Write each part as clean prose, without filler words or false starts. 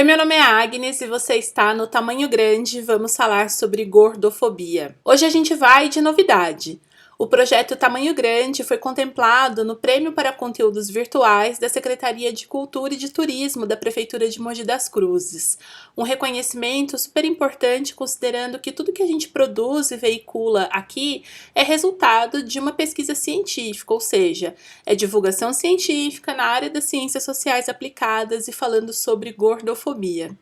Oi, meu nome é Agnes e você está no Tamanho Grande. Vamos falar sobre gordofobia. Hoje a gente vai de novidade. O projeto Tamanho Grande foi contemplado no Prêmio para Conteúdos Virtuais da Secretaria de Cultura e de Turismo da Prefeitura de Mogi das Cruzes. Um reconhecimento super importante, considerando que tudo que a gente produz e veicula aqui é resultado de uma pesquisa científica, ou seja, é divulgação científica na área das ciências sociais aplicadas e falando sobre gordofobia.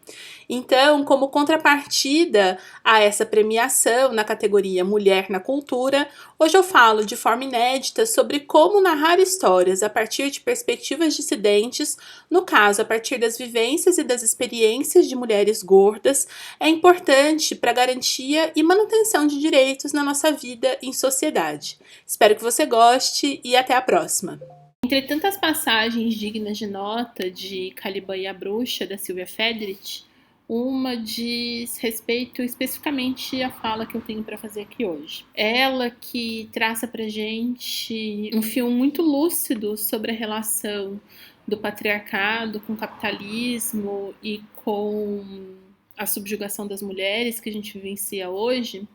Então, como contrapartida a essa premiação na categoria Mulher na Cultura, hoje eu falo de forma inédita sobre como narrar histórias a partir de perspectivas dissidentes, no caso, a partir das vivências e das experiências de mulheres gordas, é importante para a garantia e manutenção de direitos na nossa vida em sociedade. Espero que você goste e até a próxima! Entre tantas passagens dignas de nota de Caliban e a Bruxa, da Sylvia Federici, uma diz respeito especificamente à fala que eu tenho para fazer aqui hoje. Ela que traça pra gente um filme muito lúcido sobre a relação do patriarcado com o capitalismo e com a subjugação das mulheres que a gente vivencia hoje.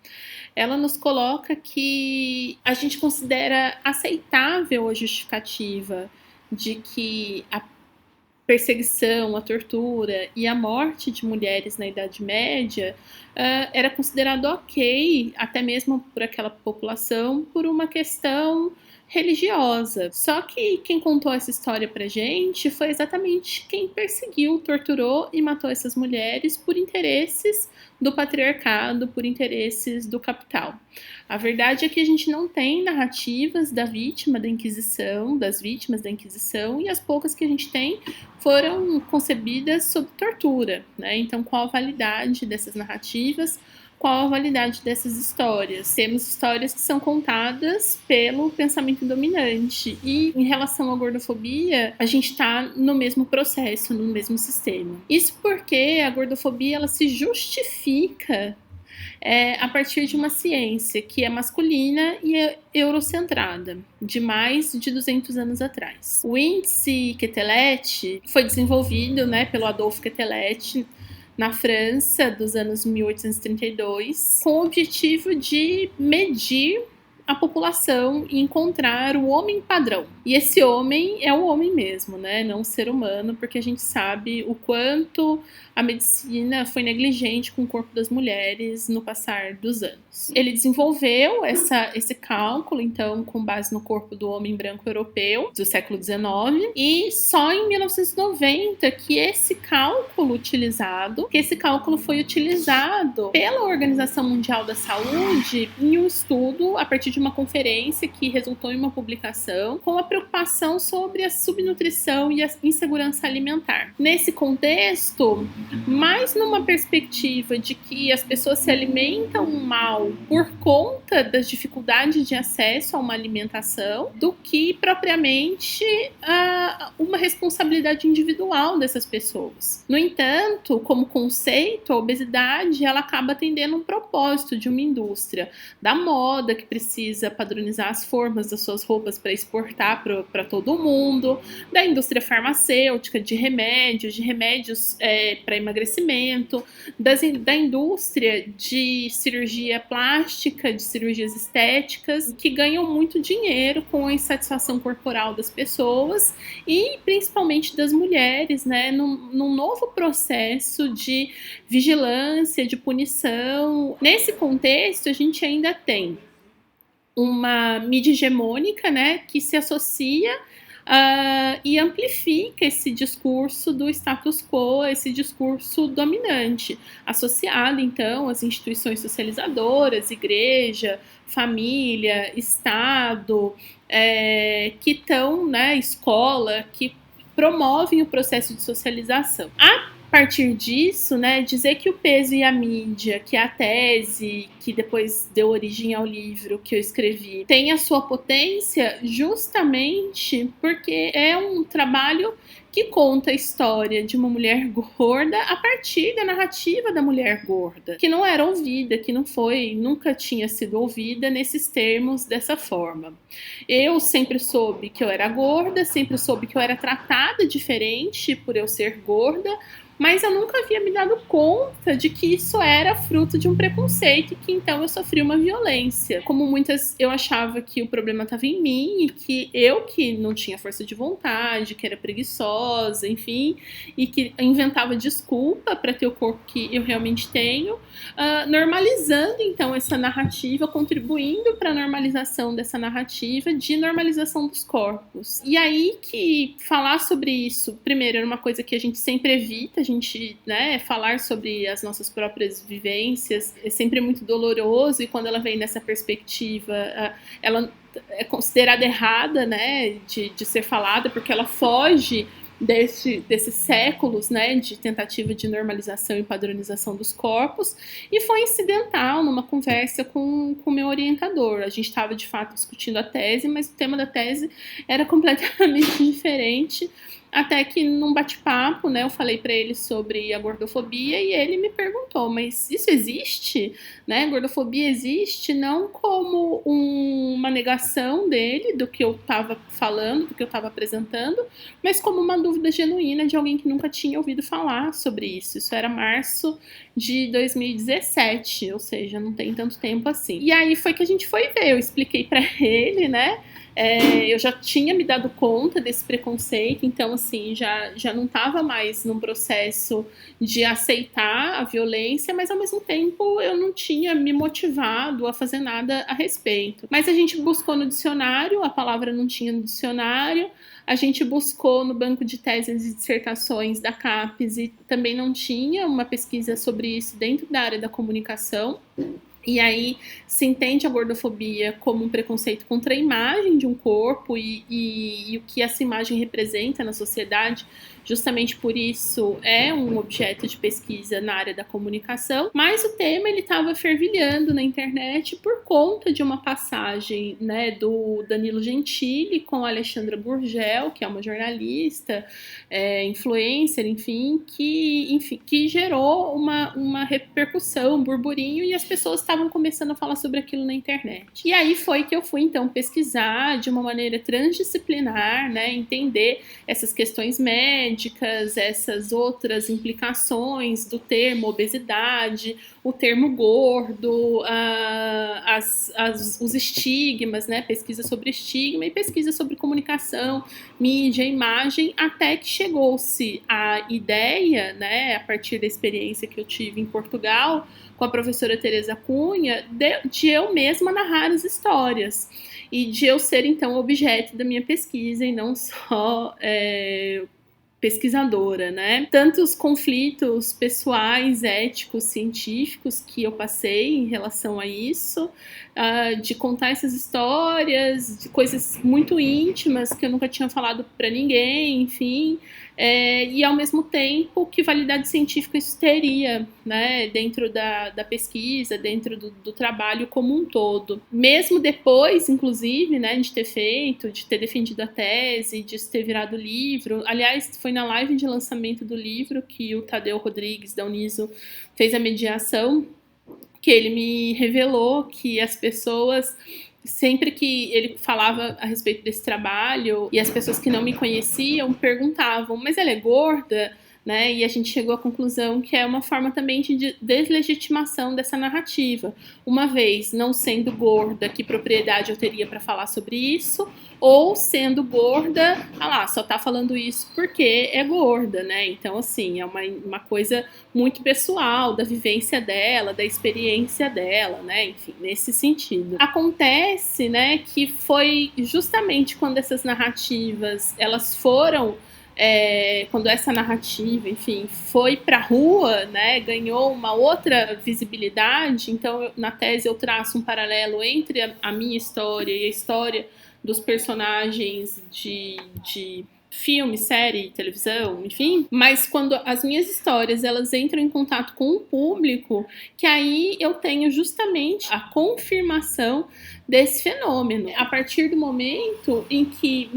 Ela nos coloca que a gente considera aceitável a justificativa de que a perseguição, a tortura e a morte de mulheres na Idade Média era considerado ok, até mesmo por aquela população, por uma questão religiosa. Só que quem contou essa história pra gente foi exatamente quem perseguiu, torturou e matou essas mulheres por interesses do patriarcado, por interesses do capital. A verdade é que a gente não tem narrativas da vítima da Inquisição, das vítimas da Inquisição, e as poucas que a gente tem foram concebidas sob tortura, né? Então, qual a validade dessas narrativas? Qual a validade dessas histórias? Temos histórias que são contadas pelo pensamento dominante. E em relação à gordofobia, a gente está no mesmo processo, no mesmo sistema. Isso porque a gordofobia ela se justifica a partir de uma ciência que é masculina e é eurocentrada, de mais de 200 anos atrás. O índice Quetelet foi desenvolvido, né, pelo Adolphe Quetelet na França dos anos 1832, com o objetivo de medir a população e encontrar o homem padrão. E esse homem é o homem mesmo, né? Não o ser humano, porque a gente sabe o quanto a medicina foi negligente com o corpo das mulheres no passar dos anos. Ele desenvolveu esse cálculo, então, com base no corpo do homem branco europeu do século XIX, e só em 1990 que esse cálculo foi utilizado pela Organização Mundial da Saúde em um estudo a partir de uma conferência que resultou em uma publicação com a preocupação sobre a subnutrição e a insegurança alimentar. Nesse contexto, mais numa perspectiva de que as pessoas se alimentam mal por conta das dificuldades de acesso a uma alimentação, do que propriamente uma responsabilidade individual dessas pessoas. No entanto, como conceito, a obesidade ela acaba atendendo um propósito de uma indústria da moda que precisa padronizar as formas das suas roupas para exportar para todo mundo, da indústria farmacêutica, de remédios para emagrecimento, da indústria de cirurgia plástica, de cirurgias estéticas, que ganham muito dinheiro com a insatisfação corporal das pessoas e principalmente das mulheres, né, num novo processo de vigilância, de punição. Nesse contexto, a gente ainda tem uma mídia hegemônica, né, que se associa e amplifica esse discurso do status quo, esse discurso dominante, associado, então, às instituições socializadoras, igreja, família, Estado, que estão, né, escola, que promovem o processo de socialização. A partir disso, né, dizer que o peso e a mídia, que é a tese que depois deu origem ao livro que eu escrevi, tem a sua potência justamente porque é um trabalho que conta a história de uma mulher gorda a partir da narrativa da mulher gorda, que não era ouvida, que nunca tinha sido ouvida nesses termos dessa forma. Eu sempre soube que eu era gorda, sempre soube que eu era tratada diferente por eu ser gorda, mas eu nunca havia me dado conta de que isso era fruto de um preconceito e que então eu sofri uma violência. Como muitas, eu achava que o problema estava em mim e que eu que não tinha força de vontade, que era preguiçosa, enfim, e que inventava desculpa para ter o corpo que eu realmente tenho, normalizando então essa narrativa, contribuindo para a normalização dessa narrativa de normalização dos corpos. E aí que falar sobre isso, primeiro, era uma coisa que a gente sempre evita, a gente, né, falar sobre as nossas próprias vivências é sempre muito doloroso, e quando ela vem nessa perspectiva, ela é considerada errada, né, de ser falada, porque ela foge desses séculos, né, de tentativa de normalização e padronização dos corpos, e foi incidental numa conversa com o meu orientador. A gente estava, de fato, discutindo a tese, mas o tema da tese era completamente diferente, até que num bate-papo, né, eu falei para ele sobre a gordofobia e ele me perguntou, mas isso existe? Né? Gordofobia existe não como uma negação dele do que eu estava falando, do que eu estava apresentando, mas como uma dúvida genuína de alguém que nunca tinha ouvido falar sobre isso. Isso era março de 2017, ou seja, não tem tanto tempo assim. E aí foi que a gente foi ver, eu expliquei para ele, né? Eu já tinha me dado conta desse preconceito, então assim, já não estava mais num processo de aceitar a violência, mas ao mesmo tempo eu não tinha me motivado a fazer nada a respeito. Mas a gente buscou no dicionário, a palavra não tinha no dicionário, a gente buscou no banco de teses e dissertações da CAPES e também não tinha uma pesquisa sobre isso dentro da área da comunicação. E aí se entende a gordofobia como um preconceito contra a imagem de um corpo e o que essa imagem representa na sociedade. Justamente por isso é um objeto de pesquisa na área da comunicação, mas o tema ele estava fervilhando na internet por conta de uma passagem, né, do Danilo Gentili com a Alexandra Gurgel, que é uma jornalista, influencer, enfim, que gerou uma repercussão, um burburinho, e as pessoas estavam começando a falar sobre aquilo na internet. E aí foi que eu fui então pesquisar de uma maneira transdisciplinar, né, entender essas questões médicas, essas outras implicações do termo obesidade, o termo gordo, os estigmas, né? Pesquisa sobre estigma e pesquisa sobre comunicação, mídia, imagem, até que chegou-se a ideia, né, a partir da experiência que eu tive em Portugal, com a professora Teresa Cunha, de eu mesma narrar as histórias. E de eu ser, então, objeto da minha pesquisa e não só pesquisadora, né? Tantos conflitos pessoais, éticos, científicos que eu passei em relação a isso, de contar essas histórias, de coisas muito íntimas que eu nunca tinha falado para ninguém, enfim, e ao mesmo tempo que validade científica isso teria, né? Dentro da pesquisa, dentro do trabalho como um todo. Mesmo depois, inclusive, né, de ter feito, de ter defendido a tese, de ter virado livro. Aliás, foi na live de lançamento do livro que o Tadeu Rodrigues, da Uniso, fez a mediação, que ele me revelou que as pessoas, sempre que ele falava a respeito desse trabalho, e as pessoas que não me conheciam perguntavam, mas ela é gorda? Né? E a gente chegou à conclusão que é uma forma também de deslegitimação dessa narrativa. Uma vez, não sendo gorda, que propriedade eu teria para falar sobre isso? Ou sendo gorda, só tá falando isso porque é gorda, né? Então, assim, é uma coisa muito pessoal, da vivência dela, da experiência dela, né? Enfim, nesse sentido. Acontece, né, que foi justamente quando essas narrativas, elas foram... quando essa narrativa, enfim, foi para a rua, né, ganhou uma outra visibilidade. Então, na tese, eu traço um paralelo entre a minha história e a história dos personagens de filme, série, televisão, enfim, mas quando as minhas histórias elas entram em contato com o público, que aí eu tenho justamente a confirmação desse fenômeno. A partir do momento em que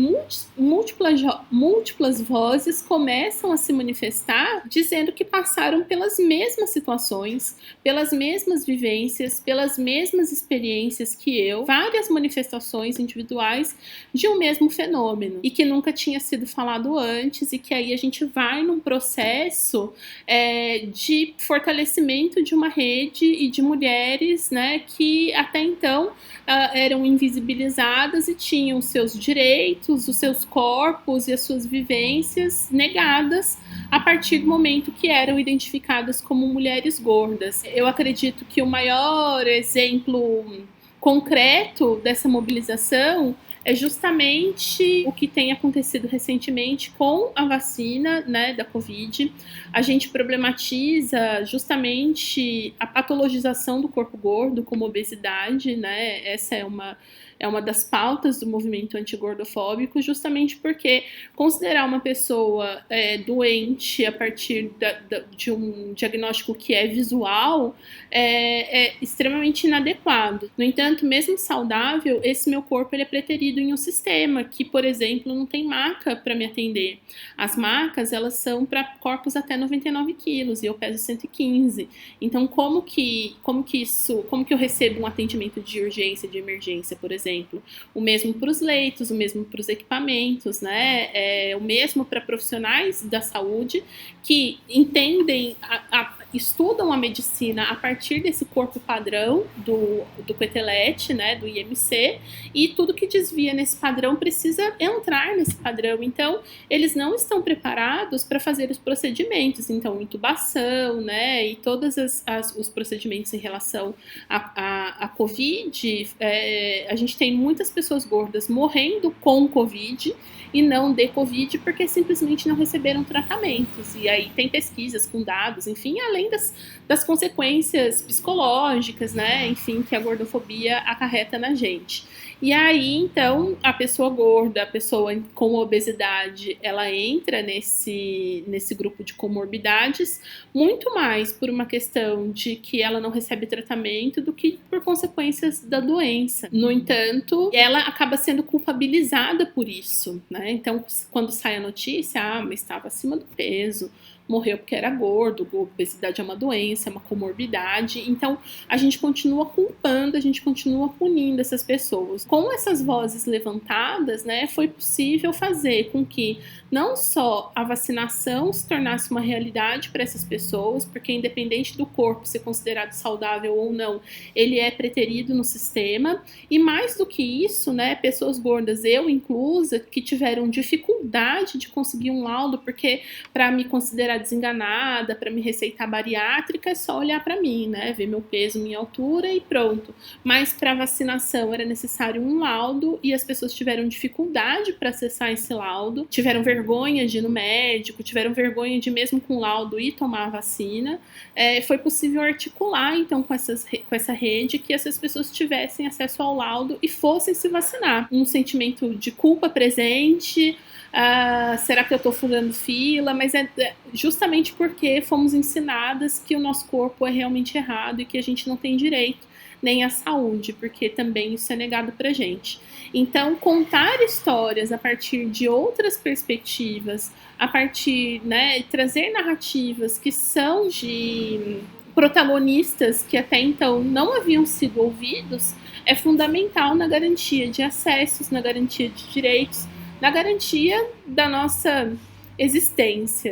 múltiplas vozes começam a se manifestar dizendo que passaram pelas mesmas situações, pelas mesmas vivências, pelas mesmas experiências que eu, várias manifestações individuais de um mesmo fenômeno e que nunca tinha sido falado antes, e que aí a gente vai num processo de fortalecimento de uma rede e de mulheres, né, que até então eram invisibilizadas e tinham seus direitos, os seus corpos e as suas vivências negadas a partir do momento que eram identificadas como mulheres gordas. Eu acredito que o maior exemplo concreto dessa mobilização é justamente o que tem acontecido recentemente com a vacina, né, da Covid. A gente problematiza justamente a patologização do corpo gordo como obesidade, né? Essa é uma das pautas do movimento antigordofóbico, justamente porque considerar uma pessoa doente a partir de um diagnóstico que é visual é extremamente inadequado. No entanto, mesmo saudável, esse meu corpo ele é preterido em um sistema que, por exemplo, não tem maca para me atender. As macas, elas são para corpos até 99 quilos e eu peso 115. Então, como que eu recebo um atendimento de urgência, de emergência, por exemplo? O mesmo para os leitos, o mesmo para os equipamentos, né? O mesmo para profissionais da saúde que entendem, estudam a medicina a partir desse corpo padrão do Quetelet, né, do IMC, e tudo que desvia nesse padrão precisa entrar nesse padrão. Então, eles não estão preparados para fazer os procedimentos. Então, intubação, né, e todos os procedimentos em relação à Covid, a gente tem muitas pessoas gordas morrendo com Covid e não de Covid porque simplesmente não receberam tratamentos. E aí tem pesquisas com dados, enfim, além das consequências psicológicas, né, enfim, que a gordofobia acarreta na gente. E aí, então, a pessoa gorda, a pessoa com obesidade, ela entra nesse grupo de comorbidades muito mais por uma questão de que ela não recebe tratamento do que por consequências da doença. No entanto, ela acaba sendo culpabilizada por isso, né? Então, quando sai a notícia, mas estava acima do peso, morreu porque era gordo, obesidade é uma doença, é uma comorbidade. Então, a gente continua culpando, a gente continua punindo essas pessoas. Com essas vozes levantadas, né, foi possível fazer com que não só a vacinação se tornasse uma realidade para essas pessoas, porque independente do corpo ser considerado saudável ou não, ele é preterido no sistema, e mais do que isso, né, pessoas gordas, eu inclusa, que tiveram dificuldade de conseguir um laudo, porque para me considerar desenganada, para me receitar bariátrica, é só olhar para mim, né, ver meu peso, minha altura e pronto. Mas para vacinação era necessário um laudo e as pessoas tiveram dificuldade para acessar esse laudo, tiveram vergonha de ir no médico, tiveram vergonha de mesmo com laudo ir tomar a vacina. Foi possível articular então com essa rede que essas pessoas tivessem acesso ao laudo e fossem se vacinar. Um sentimento de culpa presente. Será que eu estou furando fila? Mas é justamente porque fomos ensinadas que o nosso corpo é realmente errado e que a gente não tem direito nem à saúde, porque também isso é negado pra gente. Então, contar histórias a partir de outras perspectivas, a partir, né, trazer narrativas que são de protagonistas que até então não haviam sido ouvidos, é fundamental na garantia de acessos, na garantia de direitos, na garantia da nossa existência.